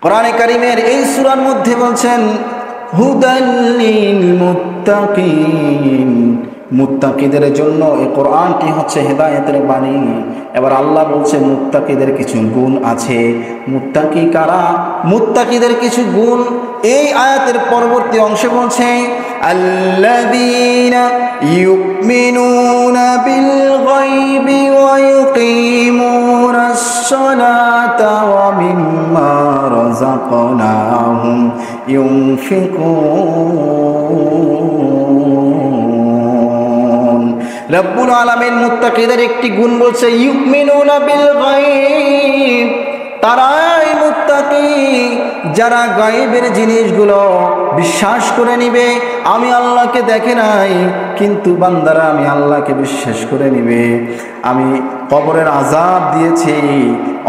কোরআনে কারীমের এই সূরার মধ্যে বলছেন হুদাল লিল মুত্তাকিন, মুত্তাকিদের জন্য এই কোরআনটি হচ্ছে হেদায়েতের বাণী। এবার আল্লাহ বলছে মুত্তাকিদের কিছু গুণ আছে। মুত্তাকি কারা? মুত্তাকিদের কিছু গুণ এই আয়াতের পরবর্তী অংশে বলছে আল্লাযীনা ইউমিনুনা বিল গায়বি ওয়া ইউকিমুনাস সালাতা ওয়া মিম্মা রাযাকনাহুম ইউনফিকুন। রব্বুল আলামিন মুত্তাকিদের একটি গুণ বলছে ইউমিনুনা বিল গায়ব, তারাই মুত্তাকি যারা গায়েবের জিনিসগুলো বিশ্বাস করে নিবে। আমি আল্লাহকে দেখে নাই, কিন্তু বান্দারা আমি আল্লাহকে বিশ্বাস করে নিবে। আমি কবরের আযাব দিয়েছি,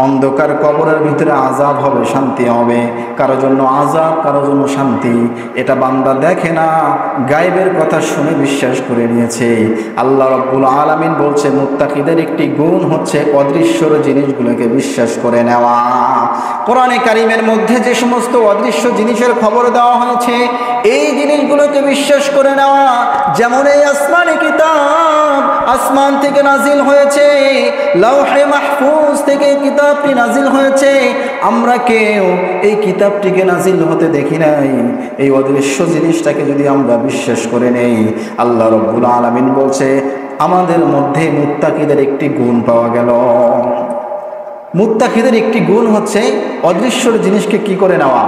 অন্ধকার কবরের ভিতরে আযাব হবে, শান্তি হবে, কারো জন্য আযাব কারো জন্য শান্তি, এটা বান্দা দেখে না, গায়েবের কথা শুনে বিশ্বাস করে নিয়েছে। আল্লাহ রাব্বুল আলামিন বলছে মুত্তাকিদের একটি গুণ হচ্ছে অদৃশ্যর জিনিসগুলোকে বিশ্বাস করে নেওয়া। কোরআনে কারীমের মধ্যে যে সমস্ত অদৃশ্য জিনিসের খবর দেওয়া হয়েছে এই জিনিসগুলোকে বিশ্বাস করে নেওয়া। যেমন এই আসমানি কিতাব আসমান থেকে নাজিল হয়েছে, লাওহে মাহফুজ থেকে কিতাবটি নাজিল হয়েছে, আমরা কেউ এই কিতাবটিকে নাজিল হতে দেখি নাই। এই অদৃশ্য জিনিসটাকে যদি আমরা বিশ্বাস করে নেই, আল্লাহ রাব্বুল আলামিন বলছে আমাদের মধ্যে মুত্তাকিদের একটি গুণ পাওয়া গেল। মুত্তাকিদের একটি গুণ হচ্ছে অদৃশ্যর জিনিসকে কি করে নেওয়া?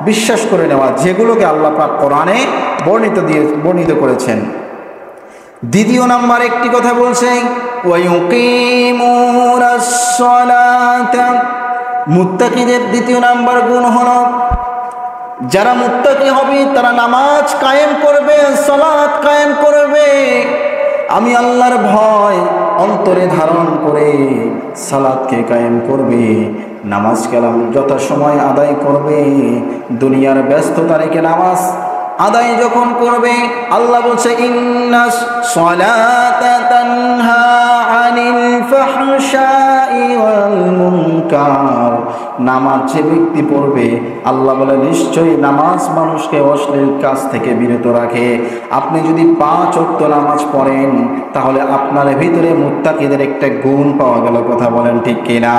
বিশ্বাস করে নেওয়া, যেগুলোকে আল্লাহ পাক কোরআনে বর্ণিত করেছেন। দ্বিতীয় নাম্বার একটি কথা বলছে ওয়ায়ুকিমুনাস সালাতা, মুত্তাকিদের দ্বিতীয় নাম্বার গুণ হলো যারা মুত্তাকি হবে তারা নামাজ কায়েম করবে, সালাত কায়েম করবে। আমি আল্লাহর ভয় অন্তরে ধারণ করে সালাতকে কায়েম করবে, নামাজ কালাম যথাসময় আদায় করবে। দুনিয়ার ব্যস্ততা রেখে নামাজ আদায় যখন করবে, আল্লাহ বলছে ইন্নাস সালাতা তানহা আনিল ফাহশাই ওয়াল মুনকার, নামাজ যে ব্যক্তি পড়বে আল্লাহ বলে নিশ্চয়ই নামাজ মানুষকে অশ্লীল কাজ থেকে বিরত রাখে। আপনি যদি 5 ওয়াক্ত নামাজ পড়েন তাহলে আপনার ভিতরে মুত্তাকিদের একটা গুণ পাওয়া গেল। কথা বলেন ঠিক কিনা?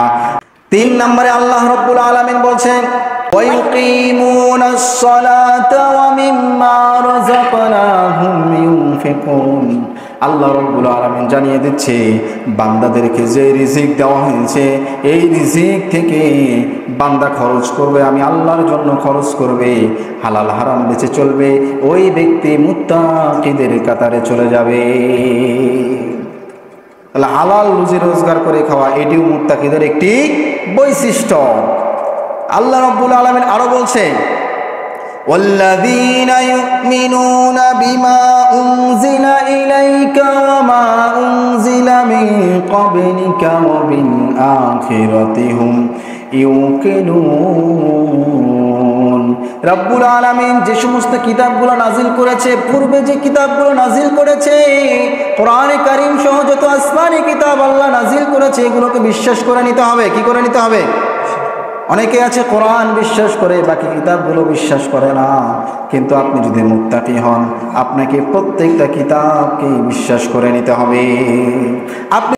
3 নম্বরে আল্লাহ রাব্বুল আলামিন বলছেন ওয়ায়ুকিমুনাস সালাতা ওয়া মিম্মা রাযাকনাহুম ইউনফিকুন। আল্লাহ রাব্বুল আলামিন জানিয়ে দিচ্ছে বান্দাদেরকে যে রিজিক দেওয়া হয়েছে এই রিজিক থেকে বান্দা খরচ করবে, আমি আল্লাহর জন্য খরচ করবে, হালাল হারাম বেঁচে চলবে, ওই ব্যক্তি মুত্তাকিদের কাতারে চলে যাবে। তাহলে হালাল রুজি রোজগার করে খাওয়া এটিও মুত্তাকিদের একটি বৈশিষ্ট্য। আল্লাহ রাব্বুল আলামিন আরো বলছে ওয়াল্লাযীনা ইউমিনুনা বিমা উনজিলা ইলাইকা ওয়া মা উনজিলা মিন ক্বাবলিকা ওয়া বিল আখিরাতি হুম ইউকিনুন। রাব্বুল আলামিন যে সমস্ত কিতাবগুলো নাজিল করেছে, পূর্বে যে কিতাবগুলো নাজিল করেছে, কোরআনে কারীম সহ যত আসমানি কিতাব আল্লাহ নাজিল করেছে এগুলোকে বিশ্বাস করে নিতে হবে। কি করে নিতে হবে? অনেকে আছে কোরআন বিশ্বাস করে বাকি কিতাবগুলো বিশ্বাস করে না, কিন্তু আপনি যদি মুত্তাকি হন আপনাকে প্রত্যেকটা কিতাবকে বিশ্বাস করে নিতে হবে। আপনি